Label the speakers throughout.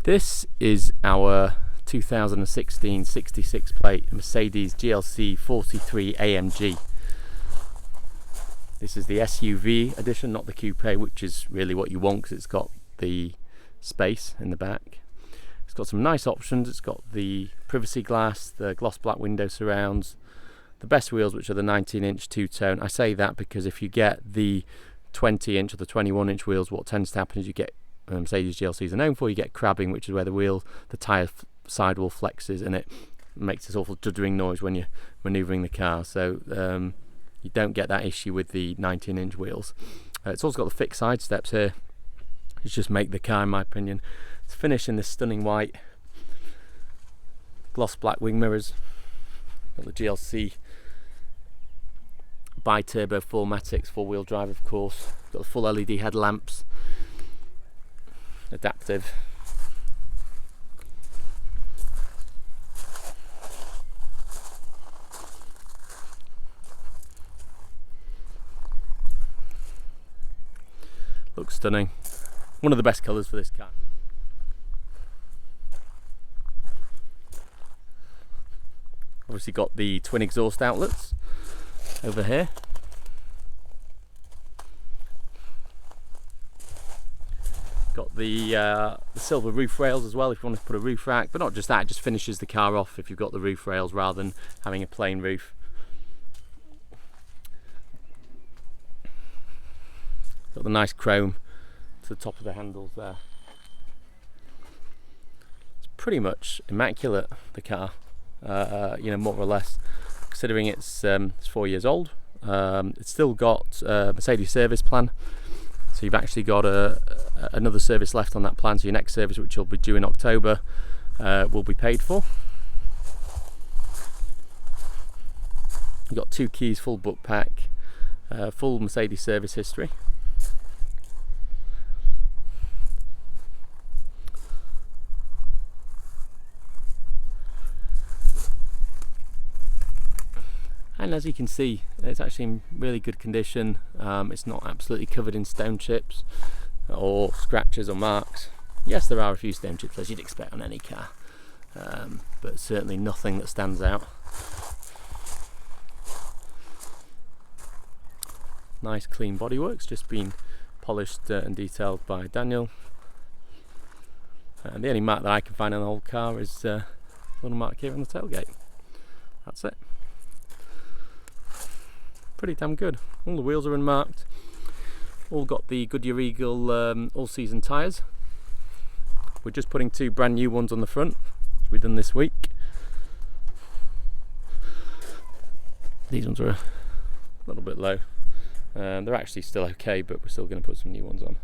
Speaker 1: This is our 2016 66 plate Mercedes GLC43 AMG. This is the SUV edition, not the coupe, which is really what you want because it's got the space in the back. It's got some nice options. It's got the privacy glass, the gloss black window surrounds, the best wheels, which are the 19-inch two-tone. I say that because if you get the 20-inch or the 21-inch wheels, what tends to happen is you get Mercedes GLCs are known for, you get crabbing, which is where the tyre sidewall flexes and it makes this awful juddering noise when you're manoeuvring the car. So you don't get that issue with the 19-inch wheels. It's also got the fixed side steps here, which just make the car, in my opinion. It's finished in this stunning white, gloss black wing mirrors. Got the GLC bi-turbo 4MATICs, four-wheel drive, of course. Got the full LED headlamps. Adaptive. Looks stunning. One of the best colours for this car. Obviously got the twin exhaust outlets over here. Got the silver roof rails as well if you want to put a roof rack, but not just that, it just finishes the car off if you've got the roof rails rather than having a plain roof. Got the nice chrome to the top of the handles there. It's pretty much immaculate, the car, you know, more or less, considering it's 4 years old. It's still got a Mercedes service plan. So you've actually got another service left on that plan, so your next service, which will be due in October, will be paid for. You've got 2 keys, full book pack, full Mercedes service history. And as you can see, it's actually in really good condition. It's not absolutely covered in stone chips or scratches or marks. Yes, there are a few stone chips, as you'd expect on any car, but certainly nothing that stands out. Nice clean bodywork's just been polished and detailed by Daniel. And the only mark that I can find on the whole car is a little mark here on the tailgate. That's it. Pretty damn good. All the wheels are unmarked. All got the Goodyear All all-season tyres. We're just putting 2 brand new ones on the front, which we've done this week. These ones are a little bit low. They're actually still okay, but we're still going to put some new ones on.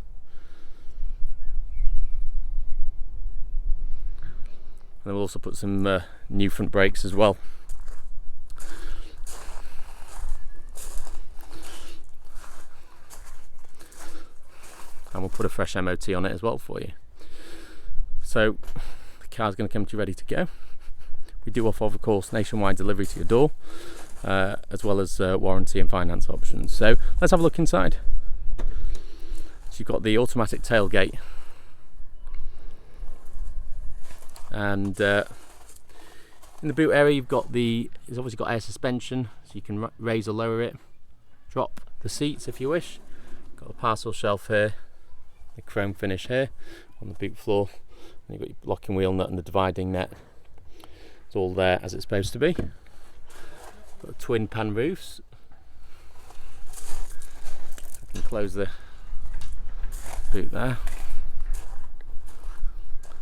Speaker 1: And then we'll also put some new front brakes as well. And we'll put a fresh MOT on it as well for you. So the car's going to come to you ready to go. We do offer, of course, nationwide delivery to your door, as well as warranty and finance options. So let's have a look inside. So you've got the automatic tailgate, and in the boot area it's obviously got air suspension, so you can raise or lower it, drop the seats if you wish. Got the parcel shelf here, the chrome finish here on the boot floor, and you've got your locking wheel nut and the dividing net. It's all there as it's supposed to be. Got the twin pan roofs. I can close the boot there.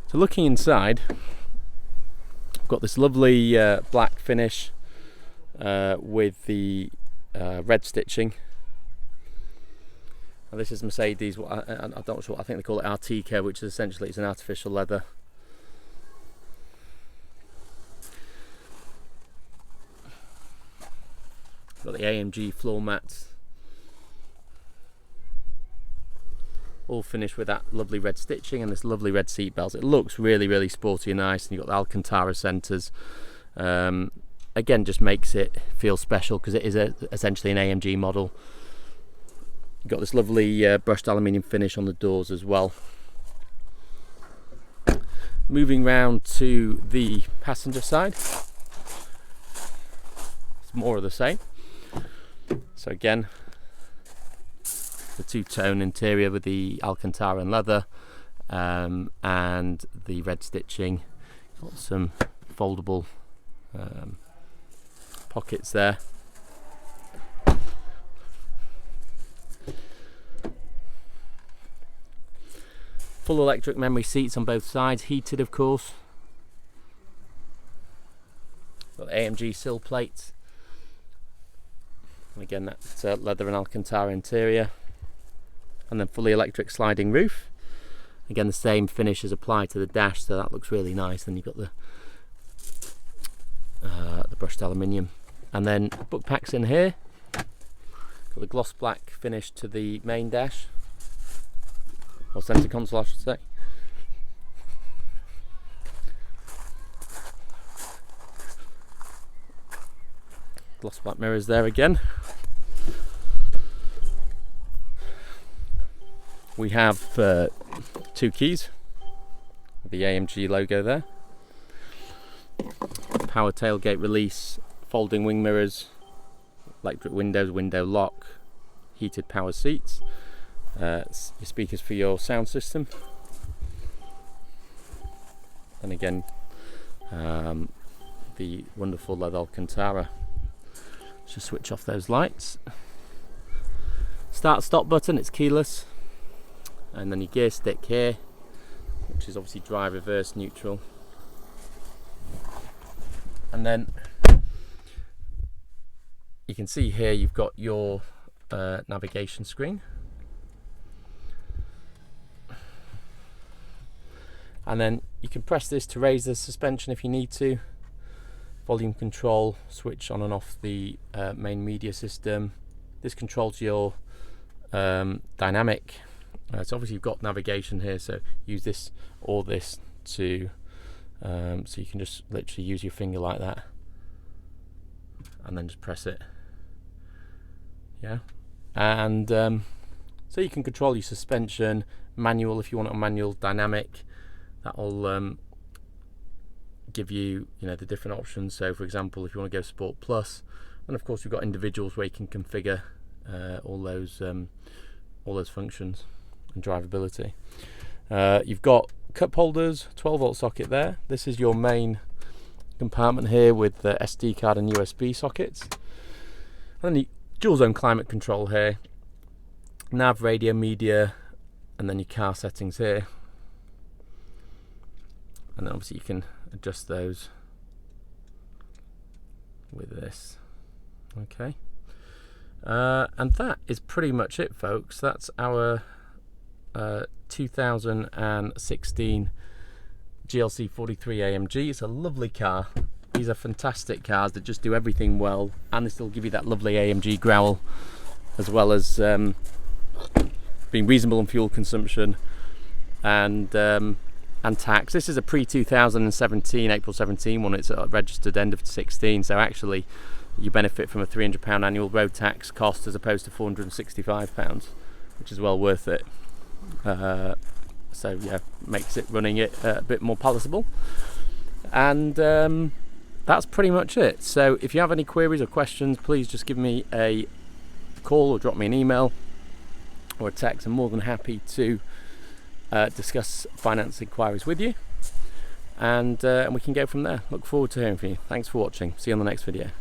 Speaker 1: So looking inside, I've got this lovely black finish with the red stitching. And this is Mercedes, I'm not sure, I think they call it Artica, which is essentially it's an artificial leather. Got the AMG floor mats, all finished with that lovely red stitching and this lovely red seat belts. It looks really, really sporty and nice, and you've got the Alcantara centres. Again, just makes it feel special because it is essentially an AMG model. You've got this lovely brushed aluminium finish on the doors as well. Moving round to the passenger side, it's more of the same. So again, the two-tone interior with the alcantara and leather, and the red stitching. Got some foldable pockets there. Full electric memory seats on both sides, heated of course. Got AMG sill plates. And again, that's leather and alcantara interior. And then fully electric sliding roof. Again, the same finish is applied to the dash, so that looks really nice. Then you've got the brushed aluminium. And then book packs in here. Got the gloss black finish to the main dash. Or centre console, I should say. Gloss black mirrors there again. We have 2 keys with the AMG logo there. Power tailgate release, folding wing mirrors, electric windows, window lock, heated power seats. Your speakers for your sound system, and again the wonderful leather alcantara. Let's just switch off those lights. Start stop button, it's keyless, and then your gear stick here, which is obviously drive, reverse, neutral, and then you can see here you've got your navigation screen. And then you can press this to raise the suspension if you need to. Volume control, switch on and off the main media system. This controls your dynamic. So obviously you've got navigation here, so use this or this to, so you can just literally use your finger like that and then just press it. Yeah, and so you can control your suspension, manual if you want it on manual, dynamic. That'll give you, the different options. So for example, if you want to go Sport Plus, and of course we've got individuals where you can configure all those functions and drivability. You've got cup holders, 12-volt socket there. This is your main compartment here with the SD card and USB sockets. And then the dual zone climate control here, nav, radio, media, and then your car settings here. And then obviously you can adjust those with this. Okay, and that is pretty much it, folks. That's our 2016 GLC43 AMG. It's a lovely car. These are fantastic cars that just do everything well, and they still give you that lovely AMG growl, as well as being reasonable on fuel consumption and tax. This is a pre-2017, April 17 one. It's registered end of 16, so actually you benefit from a £300 annual road tax cost as opposed to £465, which is well worth it. So yeah, makes it running it a bit more palatable. And that's pretty much it. So if you have any queries or questions, please just give me a call or drop me an email or a text. I'm more than happy to discuss finance inquiries with you, and we can go from there. Look forward to hearing from you. Thanks for watching. See you on the next video.